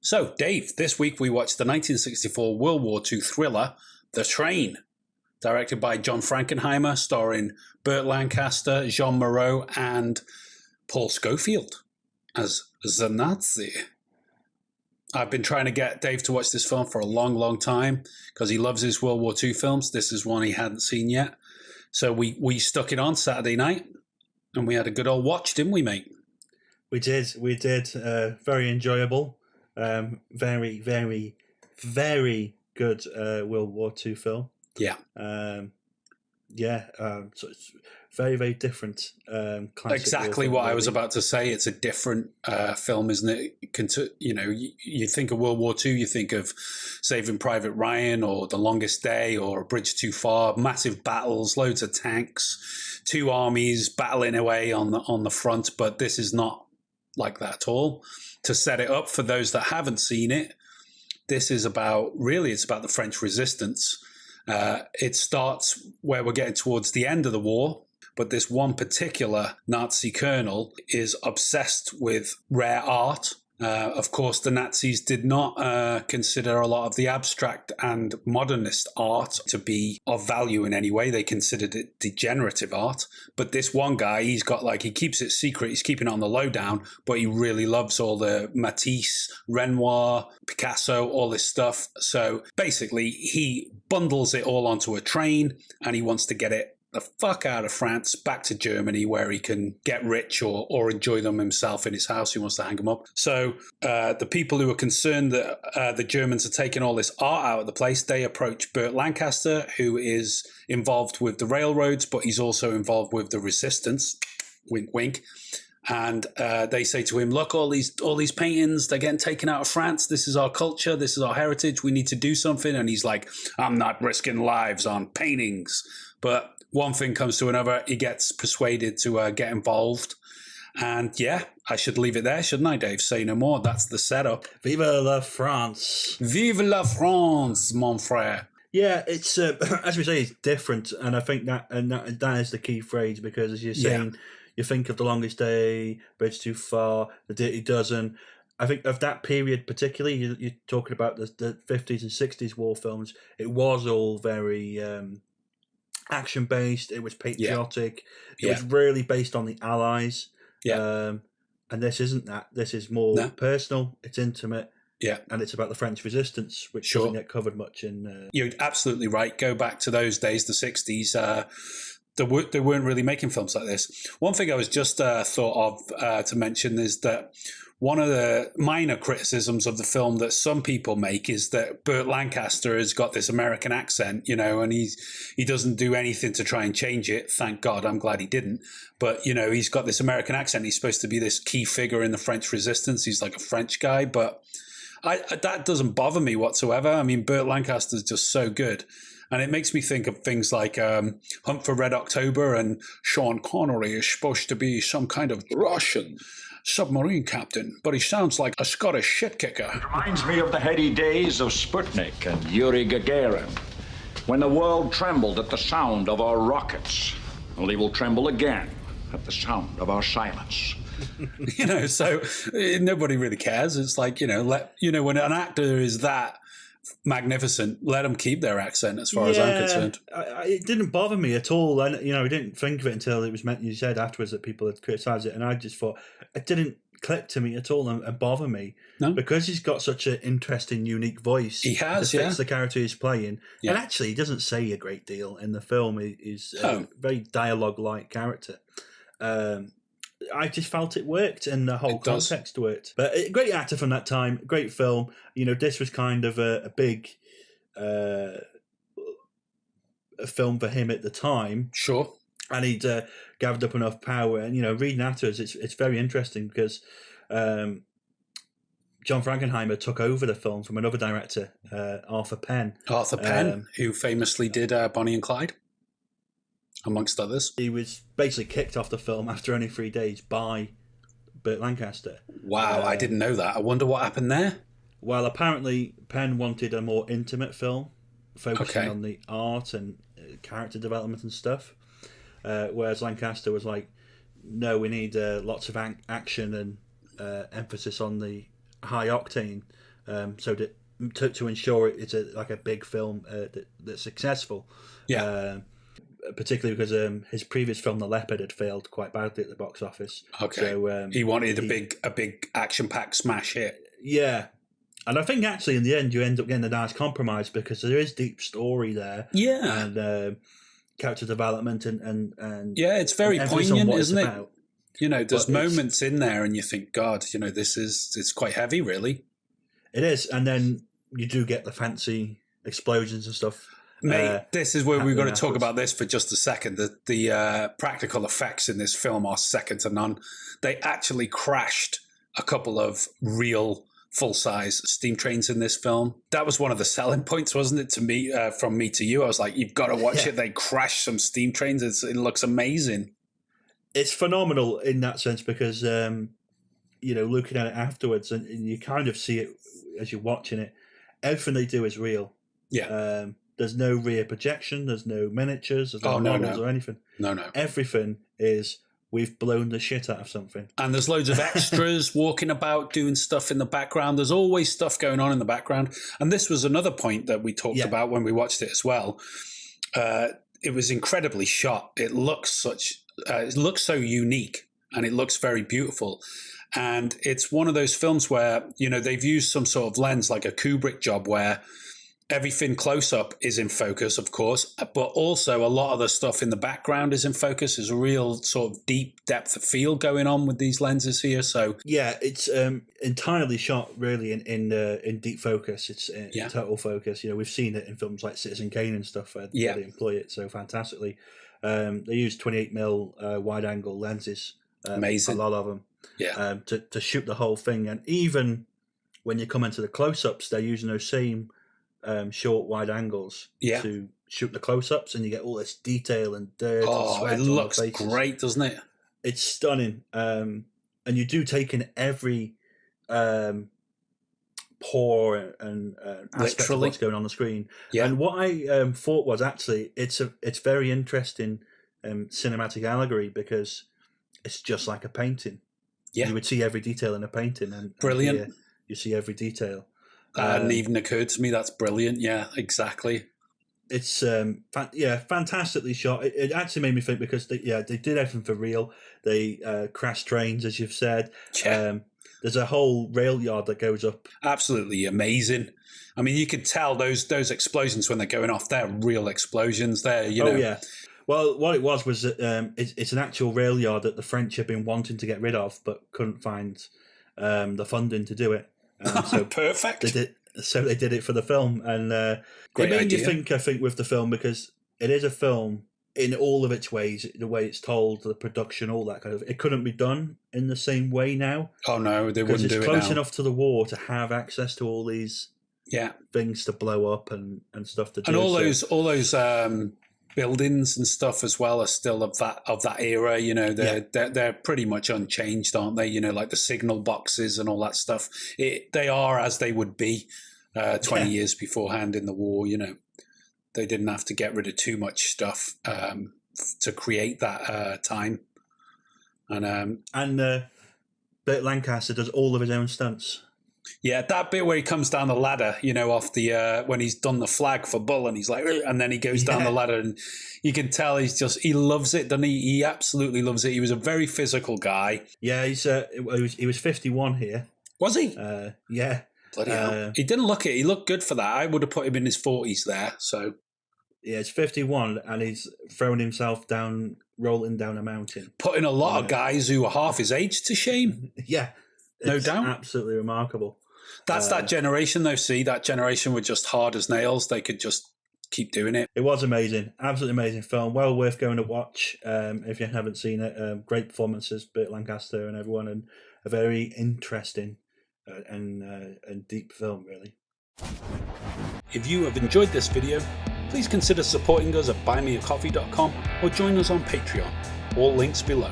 So, Dave, this week we watched the 1964 World War II thriller, The Train, directed by John Frankenheimer, starring Burt Lancaster, Jean Moreau, and Paul Scofield as the Nazi. I've been trying to get Dave to watch this film for a long, long time because he loves his World War II films. This is one he hadn't seen yet. So we stuck it on Saturday night and we had a good old watch, didn't we, mate? We did. Very enjoyable. Very, very, very good World War II film. Yeah. So it's very, very different. Exactly what I was about to say. It's a different film, isn't it? You think of World War II, you think of Saving Private Ryan or The Longest Day or A Bridge Too Far, massive battles, loads of tanks, two armies battling away on the front. But this is not like that at all. To set it up for those that haven't seen it, this is it's about the French resistance. It starts where we're getting towards the end of the war, but this one particular Nazi colonel is obsessed with rare art. Of course, the Nazis did not consider a lot of the abstract and modernist art to be of value in any way. They considered it degenerative art. But this one guy, he keeps it secret. He's keeping it on the lowdown, but he really loves all the Matisse, Renoir, Picasso, all this stuff. So basically, he bundles it all onto a train and he wants to get it the fuck out of France, back to Germany, where he can get rich or enjoy them himself in his house. He wants to hang them up. So the people who are concerned that the Germans are taking all this art out of the place, they approach Burt Lancaster, who is involved with the railroads, but he's also involved with the resistance. Wink, wink. And they say to him, look, all these paintings, they're getting taken out of France. This is our culture. This is our heritage. We need to do something. And he's like, I'm not risking lives on paintings. But one thing comes to another. He gets persuaded to get involved. And yeah, I should leave it there, shouldn't I, Dave? Say no more. That's the setup. Vive la France. Vive la France, mon frère. Yeah, it's, as we say, it's different. And I think that is the key phrase, because as you're saying, you think of The Longest Day, Bridge Too Far, The Dirty Dozen. I think of that period particularly, you're talking about the 50s and 60s war films. It was all very action-based. It was patriotic. It was really based on the Allies. And this isn't that. This is more personal. It's intimate. Yeah, and it's about the French resistance, which doesn't get covered much in... You're absolutely right. Go back to those days, the 60s. They weren't really making films like this. One thing I was just thought of to mention is that one of the minor criticisms of the film that some people make is that Burt Lancaster has got this American accent, and he doesn't do anything to try and change it. Thank God. I'm glad he didn't. But, he's got this American accent. He's supposed to be this key figure in the French resistance. He's like a French guy, but that doesn't bother me whatsoever. I mean, Burt Lancaster is just so good. And it makes me think of things like Hunt for Red October, and Sean Connery is supposed to be some kind of Russian submarine captain, but he sounds like a Scottish shit kicker. It reminds me of the heady days of Sputnik and Yuri Gagarin, when the world trembled at the sound of our rockets. Well, he will tremble again at the sound of our silence. So nobody really cares. It's like, when an actor is that magnificent, let them keep their accent as far as I'm concerned. It didn't bother me at all. And, I didn't think of it until it was you said afterwards that people had criticised it. And I just thought it didn't click to me at all and bother me. No? Because he's got such an interesting, unique voice. He has, that fits the character he's playing. Yeah. And actually, he doesn't say a great deal in the film. He's a very dialogue-like character. I just felt it worked and the whole context worked. But a great actor from that time, great film. This was kind of a big a film for him at the time. Sure. And he'd gathered up enough power. And, reading afterwards, it's very interesting because John Frankenheimer took over the film from another director, Arthur Penn. Arthur Penn, who famously did Bonnie and Clyde, amongst others. He was basically kicked off the film after only 3 days by Burt Lancaster. Wow, I didn't know that. I wonder what happened there. Well, apparently Penn wanted a more intimate film, focusing on the art and character development and stuff, whereas Lancaster was like, no, we need lots of action and emphasis on the high octane so that to ensure it's like a big film that's successful. Yeah. Particularly because his previous film, The Leopard, had failed quite badly at the box office. Okay. So he wanted a big action-packed smash hit. Yeah. And I think actually in the end you end up getting a nice compromise because there is deep story there. Yeah. And character development and yeah, it's very poignant, isn't it? About. You know, there's moments in there and you think, God, you know, it's quite heavy, really. It is. And then you do get the fancy explosions and stuff. Mate, this is where we've got to talk about this for just a second. The practical effects in this film are second to none. They actually crashed a couple of real full-size steam trains in this film. That was one of the selling points, wasn't it, to me, from me to you? I was like, you've got to watch it. They crashed some steam trains. It looks amazing. It's phenomenal in that sense because, looking at it afterwards and you kind of see it as you're watching it, everything they do is real. Yeah. There's no rear projection. There's no miniatures. There's no models or anything. No. Everything is we've blown the shit out of something. And there's loads of extras walking about doing stuff in the background. There's always stuff going on in the background. And this was another point that we talked about when we watched it as well. It was incredibly shot. It looks so unique and it looks very beautiful. And it's one of those films where, you know, they've used some sort of lens like a Kubrick job where everything close up is in focus, of course, but also a lot of the stuff in the background is in focus. There's a real sort of deep depth of field going on with these lenses here. So yeah, it's entirely shot really in deep focus. It's in total focus. You know, we've seen it in films like Citizen Kane and stuff where they employ it so fantastically. They use 28mm wide angle lenses. Amazing, a lot of them. Yeah, to shoot the whole thing, and even when you come into the close ups, they're using those same short wide angles to shoot the close-ups, and you get all this detail and dirt and sweat. It looks great, doesn't it? It's stunning, and you do take in every pore and aspect of what's going on the screen. And what I thought was actually it's very interesting cinematic allegory because it's just like a painting. You would see every detail in a painting, and brilliant. And you see every detail. That hadn't even occurred to me. That's brilliant. Yeah, exactly. It's fantastically shot. It actually made me think because they did everything for real. They crashed trains, as you've said. Yeah. There's a whole rail yard that goes up. Absolutely amazing. I mean, you could tell those explosions when they're going off. They're real explosions. They're Oh yeah. Well, what it was that it's an actual rail yard that the French have been wanting to get rid of, but couldn't find the funding to do it. So perfect. They did it for the film, and it made you think. I think with the film because it is a film in all of its ways, the way it's told, the production, all that kind of. It couldn't be done in the same way now. Oh no, they wouldn't do it now. It's close enough to the war to have access to all these things to blow up and stuff to do. And all those buildings and stuff as well are still of that era. You know, they're pretty much unchanged, aren't they? You know, like the signal boxes and all that stuff. They are as they would be 20 years beforehand in the war. You know, they didn't have to get rid of too much stuff to create that time. And Burt Lancaster does all of his own stunts. Yeah, that bit where he comes down the ladder, you know, off the when he's done the flag for Bull, and he's like, and then he goes down the ladder, and you can tell he loves it, doesn't he? He absolutely loves it. He was a very physical guy. Yeah, he was 51 here. Was he? Yeah. Bloody hell. He didn't look it. He looked good for that. I would have put him in his 40s there. So yeah, it's 51, and he's thrown himself down, rolling down a mountain, putting a lot of guys who are half his age to shame. Yeah. No doubt. Absolutely remarkable. That's that generation, though. See, that generation were just hard as nails. They could just keep doing it. It was amazing. Absolutely amazing film. Well worth going to watch if you haven't seen it. Great performances, Burt Lancaster and everyone, and a very interesting and deep film, really. If you have enjoyed this video, please consider supporting us at buymeacoffee.com or join us on Patreon. All links below.